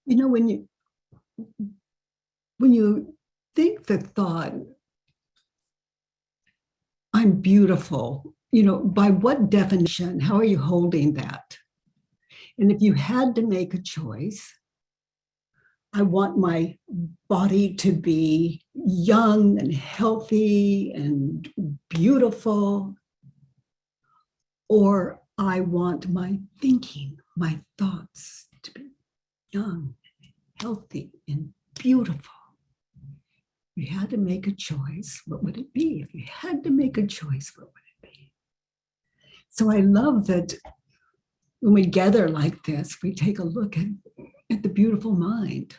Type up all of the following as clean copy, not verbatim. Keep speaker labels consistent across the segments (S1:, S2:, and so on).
S1: You know, when you think the thought, I'm beautiful, by what definition, how are you holding that? And if you had to make a choice, I want my body to be young and healthy and beautiful, or I want my thinking, my thoughts to be young, healthy, and beautiful. If you had to make a choice, what would it be? If you had to make a choice, what would it be? So I love that when we gather like this, we take a look at the beautiful mind.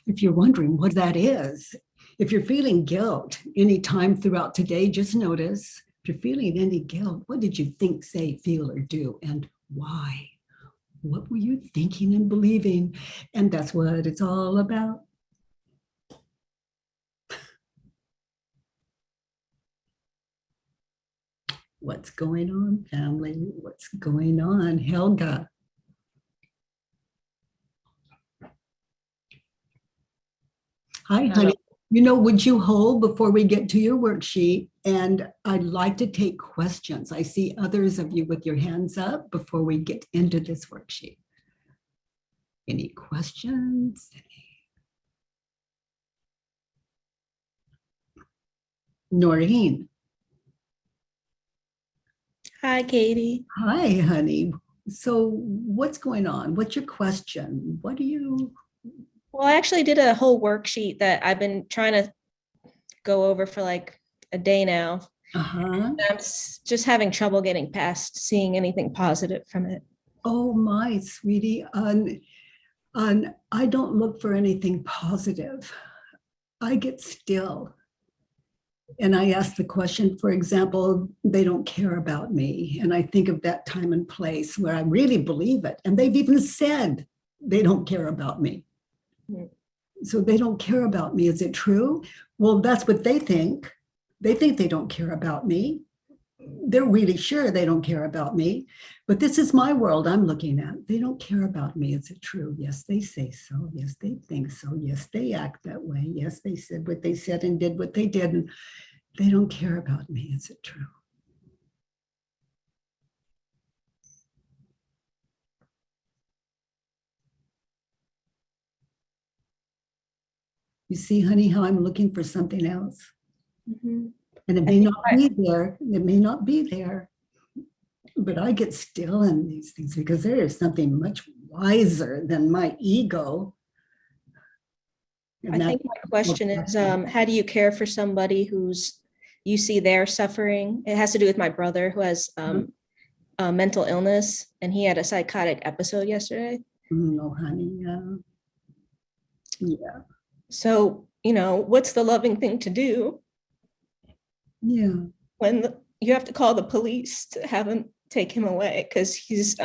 S1: If you're wondering what that is, if you're feeling guilt anytime throughout today, just notice if you're feeling any guilt, what did you think, say, feel, or do, and why? What were you thinking and believing? And that's what it's all about. What's going on, family? What's going on, Helga? Hi, honey. Would you hold before we get to your worksheet? And I'd like to take questions. I see others of you with your hands up before we get into this worksheet. Any questions? Noreen.
S2: Hi, Katie.
S1: Hi, honey. So what's going on? What's your question? What do you...
S2: Well, I actually did a whole worksheet that I've been trying to go over for like a day now.
S1: Uh-huh.
S2: I'm just having trouble getting past seeing anything positive from it.
S1: Oh, my sweetie. I don't look for anything positive. I get still. And I ask the question, for example, they don't care about me. And I think of that time and place where I really believe it. And they've even said they don't care about me. Mm-hmm. So they don't care about me. Is it true? Well, that's what they think. They think they don't care about me. They're really sure they don't care about me. But this is my world I'm looking at. They don't care about me. Is it true? Yes, they say so. Yes, they think so. Yes, they act that way. Yes, they said what they said and did what they did. And they don't care about me. Is it true? You see, honey, how I'm looking for something else. Mm-hmm. And it may not be there. It may not be there. But I get still in these things because there is something much wiser than my ego.
S2: And I think my question is, how do you care for somebody who's, you see they're suffering? It has to do with my brother who has mental illness, and he had a psychotic episode yesterday.
S1: No, honey, yeah. Yeah.
S2: So, what's the loving thing to do?
S1: Yeah.
S2: When you have to call the police to have him take him away because he's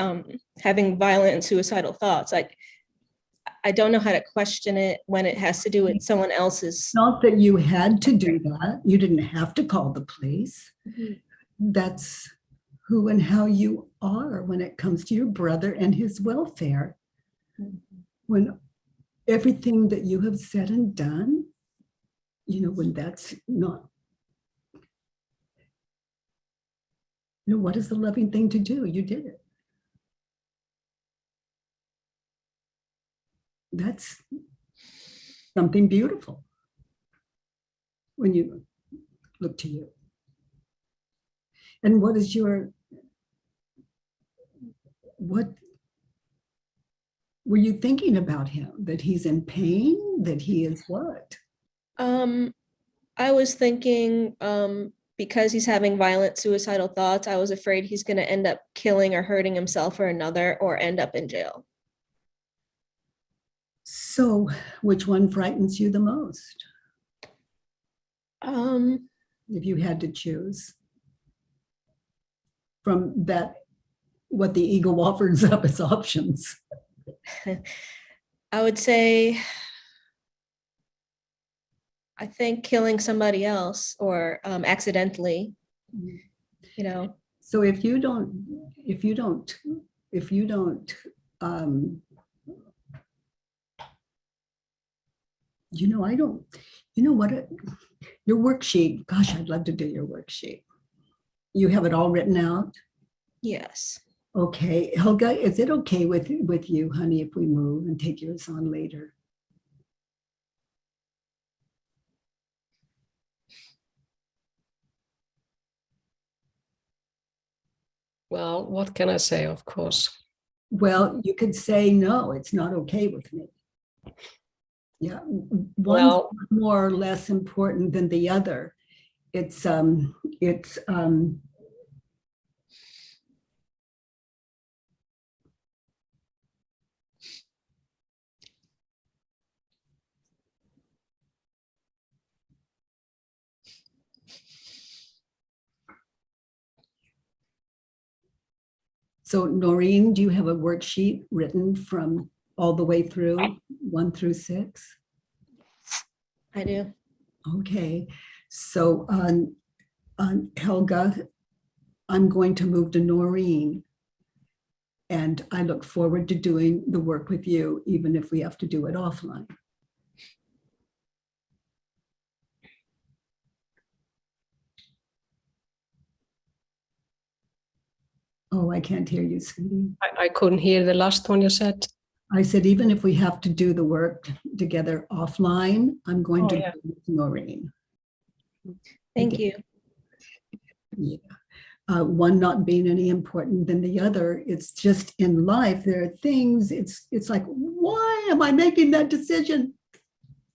S2: having violent and suicidal thoughts. I don't know how to question it when it has to do with someone else's.
S1: Not that you had to do that. You didn't have to call the police. Mm-hmm. That's who and how you are when it comes to your brother and his welfare. Mm-hmm. When everything that you have said and done, when that's not, what is the loving thing to do? You did it. That's something beautiful when you look to you. And what were you thinking about him? That he's in pain? That he is what?
S2: I was thinking because he's having violent suicidal thoughts, I was afraid he's going to end up killing or hurting himself or another or end up in jail.
S1: So which one frightens you the most? If you had to choose from that, what the ego offers up as options.
S2: I would say, I think killing somebody else or accidentally, you know.
S1: So if you don't, um, I don't, what, your worksheet, gosh, I'd love to do your worksheet. You have it all written out?
S2: Yes.
S1: Okay, Helga, is it okay with you, honey, if we move and take yours on later?
S3: Well, what can I say, of course?
S1: Well, you could say, no, it's not okay with me. Yeah, one's
S3: Well,
S1: more or less important than the other. It's so Noreen, do you have a worksheet written from all the way through 1 through 6?
S2: I do.
S1: Okay, so on Helga, I'm going to move to Noreen. And I look forward to doing the work with you, even if we have to do it offline. Oh, I can't hear you, sweetie.
S3: I couldn't hear the last one you said.
S1: I said, even if we have to do the work together offline, I'm going
S3: Oh,
S1: to
S3: yeah.
S1: do it with Noreen.
S2: Thank you.
S1: Yeah. One not being any important than the other. It's just in life, there are things, it's like, why am I making that decision?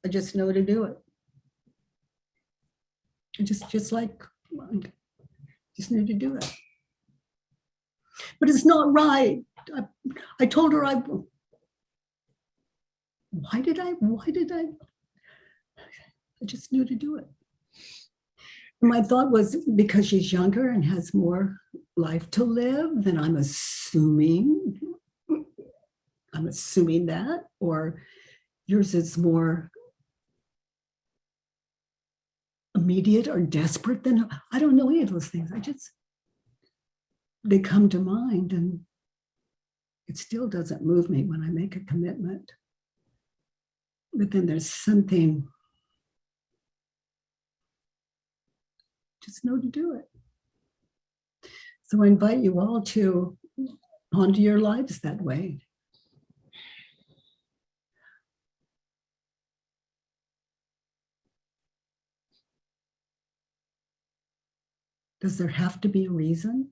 S1: I just know to do it. I just like, just need to do it. But it's not right. I told her why did I just knew to do it. My thought was because she's younger and has more life to live, then I'm assuming that, or yours is more immediate or desperate than, I don't know any of those things. They come to mind, and it still doesn't move me when I make a commitment. But then there's something, just know to do it. So I invite you all to ponder your lives that way. Does there have to be a reason?